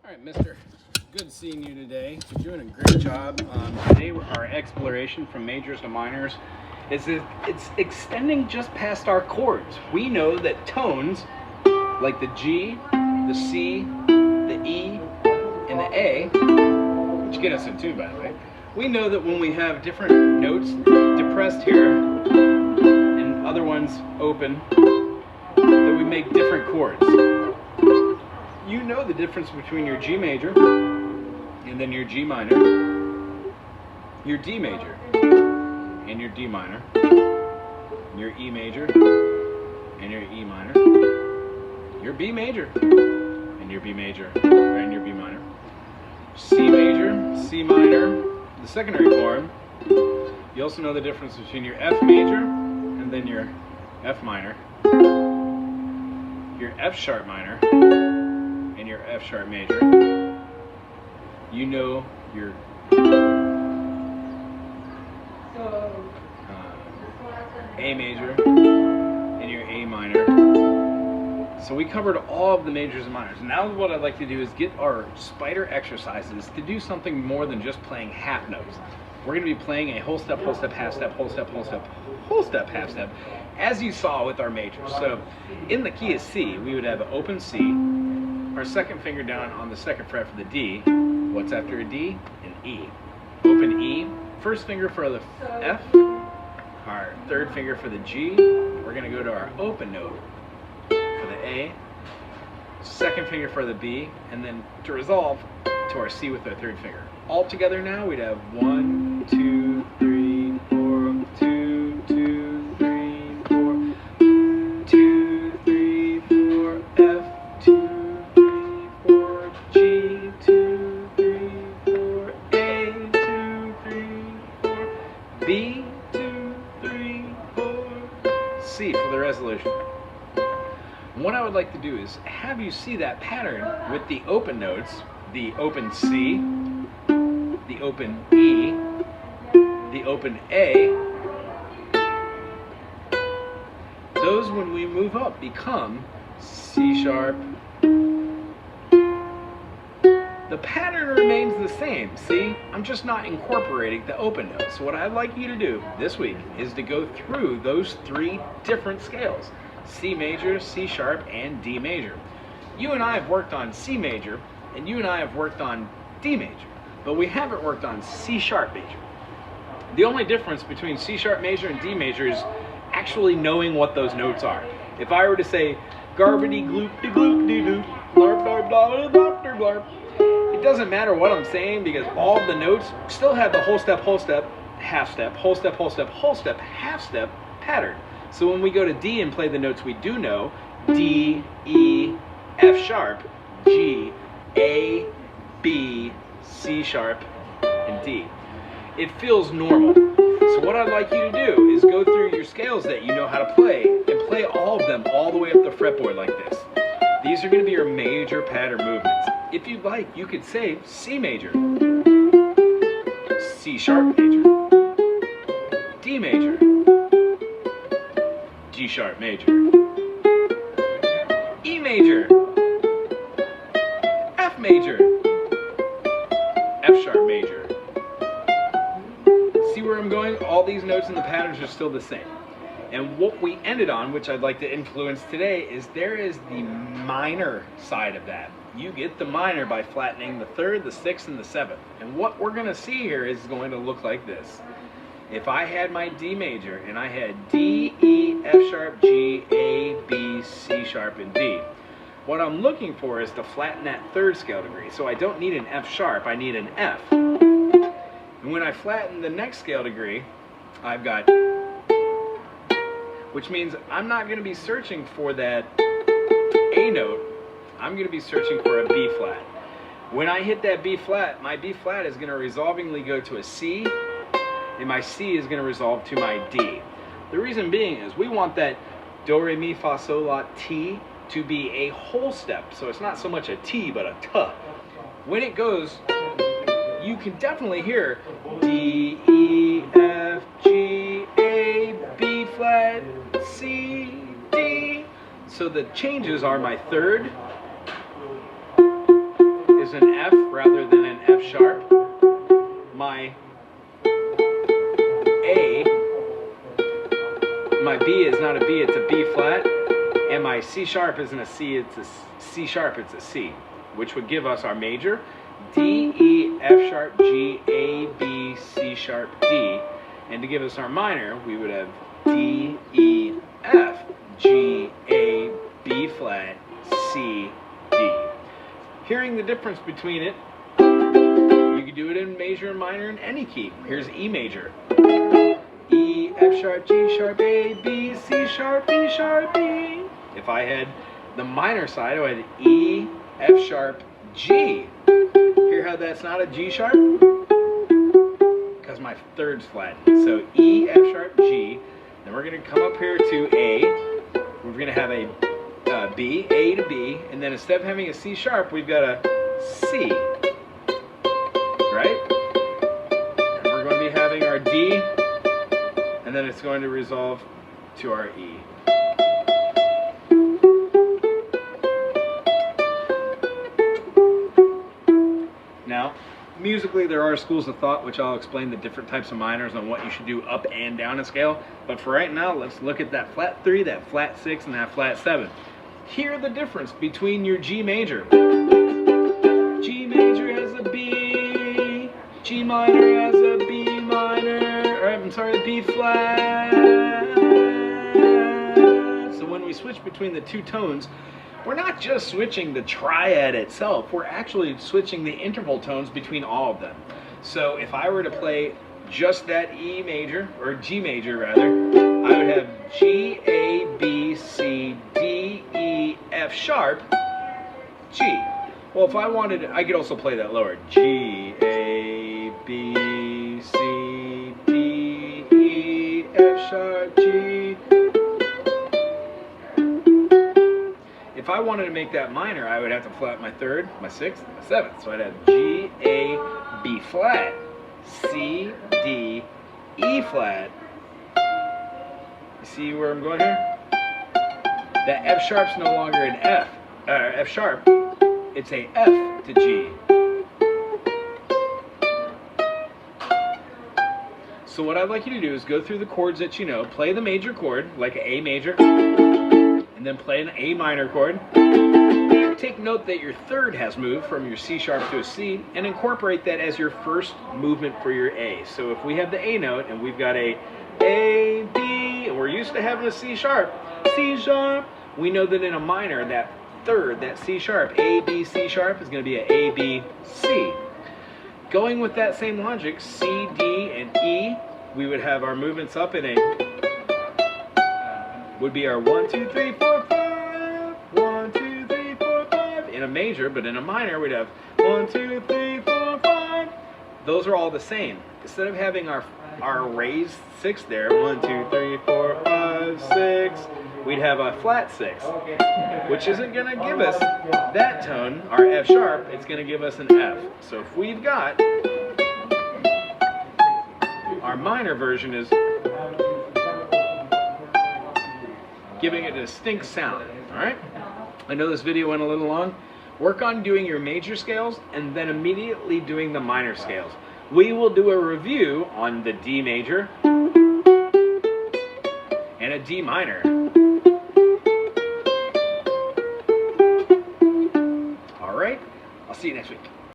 All right, mister. Good seeing you today. You're doing a great job. Today, our exploration from majors to minors is that it's extending just past our chords. We know that tones like the G, the C, the E, and the A, which get us in tune, by the way, we know that when we have different notes depressed here and other ones open, that we make different chords. You know the difference between your G major and then your G minor, your D major and your D minor, your E major and your E minor, your B major and your B major and your B minor, C major, C minor, the secondary form. You also know the difference between your F major and then your F minor, your F sharp minor, and your F sharp major. You know your A major and your A minor. So we covered all of the majors and minors. Now what I'd like to do is get our spider exercises to do something more than just playing half notes. We're going to be playing a whole step, half step, whole step, whole step, half step, as you saw with our majors. So in the key of C, we would have an open C, our second finger down on the second fret for the D. What's after a D? An E. Open E, first finger for the F, our third finger for the G. We're going to go to our open note for the A, second finger for the B, and then to resolve to our C with our third finger. All together now we'd have 1, 2, 3, 4, 2, 2, 3, 4, 2, 3, 4, F, 2, 3, 4, G, 2, 3, 4, A, 2, 3, 4, B, 2, 3, 4, C for the resolution. What I would like to do is have you see that pattern with the open notes, the open C, the open E, the open A. Those, when we move up, become C sharp. The pattern remains the same. See, I'm just not incorporating the open notes. So what I'd like you to do this week is to go through those three different scales: C major, C sharp, and D major. You and I have worked on C major, and you and I have worked on D major, but we haven't worked on C sharp major. The only difference between C sharp major and D major is actually knowing what those notes are. If I were to say garbity gloop de gloop de doop, blarp blarp blarp blarp blarp, it doesn't matter what I'm saying because all of the notes still have the whole step, half step, whole step, half step pattern. So when we go to D and play the notes we do know, D, E, F sharp, G, A, B, C sharp, and D. It feels normal. So what I'd like you to do is go through your scales that you know how to play and play all of them all the way up the fretboard like this. These are going to be your major pattern movements. If you'd like, you could say C major, C sharp major, D major, G sharp major, E major, F major, F sharp major. See where I'm going? All these notes and the patterns are still the same. And what we ended on, which I'd like to influence today, is there is the minor side of that. You get the minor by flattening the third, the sixth, and the seventh. And what we're going to see here is going to look like this. If I had my D major and I had D, E, F sharp, G, A, B, C sharp, and D, what I'm looking for is to flatten that third scale degree. So I don't need an F sharp, I need an F. And when I flatten the next scale degree, I've got, which means I'm not going to be searching for that A note, I'm going to be searching for a B flat. When I hit that B flat, my B flat is going to resolvingly go to a C, and my C is going to resolve to my D. The reason being is we want that do, re, mi, fa, sol, la, ti to be a whole step. So it's not so much a T, but a T. When it goes, you can definitely hear D, E, F, G, A, B flat, C, D. So the changes are my third is an F rather than an F sharp. My B is not a B, it's a B flat. And my C sharp isn't a C, it's a C sharp, it's a C, which would give us our major D, E, F sharp, G, A, B, C sharp, D. And to give us our minor, we would have D, E, F, G, A, B flat, C, D. Hearing the difference between it, you can do it in major and minor in any key. Here's E major. E, F sharp, G sharp, A, B, C sharp, B sharp, B. If I had the minor side, I had E, F sharp, G. Hear how that's not a G sharp? Because my third's flat. So E, F sharp, G. Then we're going to come up here to A. We're going to have a B, A to B. And then instead of having a C sharp, we've got a C. Right? And we're going to be having our D. And then it's going to resolve to our E. Now, musically, there are schools of thought, which I'll explain the different types of minors and what you should do up and down a scale. But for right now, let's look at that flat 3, that flat 6, and that flat 7. Hear the difference between your G major. G major has a B, G minor has a B minor, or I'm sorry, B flat. So when we switch between the two tones, we're not just switching the triad itself, we're actually switching the interval tones between all of them. So if I were to play just that E major, or G major rather, I would have G, A, B, C, D, E, F sharp, G. Well, if I wanted, I could also play that lower. G, A, B, C, D, E, F sharp, G. If I wanted to make that minor, I would have to flat my third, my sixth, my seventh. So I'd have G, A, B flat, C, D, E flat. You see where I'm going here? That F sharp's no longer an F sharp. It's a F to G. So what I'd like you to do is go through the chords that you know, play the major chord, like an A major, and then play an A minor chord. Take note that your third has moved from your C sharp to a C, and incorporate that as your first movement for your A. So if we have the A note and we've got a B, and we're used to having a C sharp, we know that in a minor, that third, that C sharp, A, B, C sharp, is going to be an A, B, C. Going with that same logic, C, D, and E, we would have our movements up in a, would be our 1, 2, 3, 4, 5, 1, 2, 3, 4, 5, in a major, but in a minor, we'd have 1, 2, 3, 4, 5. Those are all the same. Instead of having our raised 6 there, 1, 2, 3, 4, 5, 6, we'd have a flat 6, which isn't going to give us that tone, our F sharp, it's going to give us an F. So if we've got, our minor version is giving it a distinct sound, alright? I know this video went a little long. Work on doing your major scales and then immediately doing the minor scales. We will do a review on the D major and a D minor. Alright, I'll see you next week.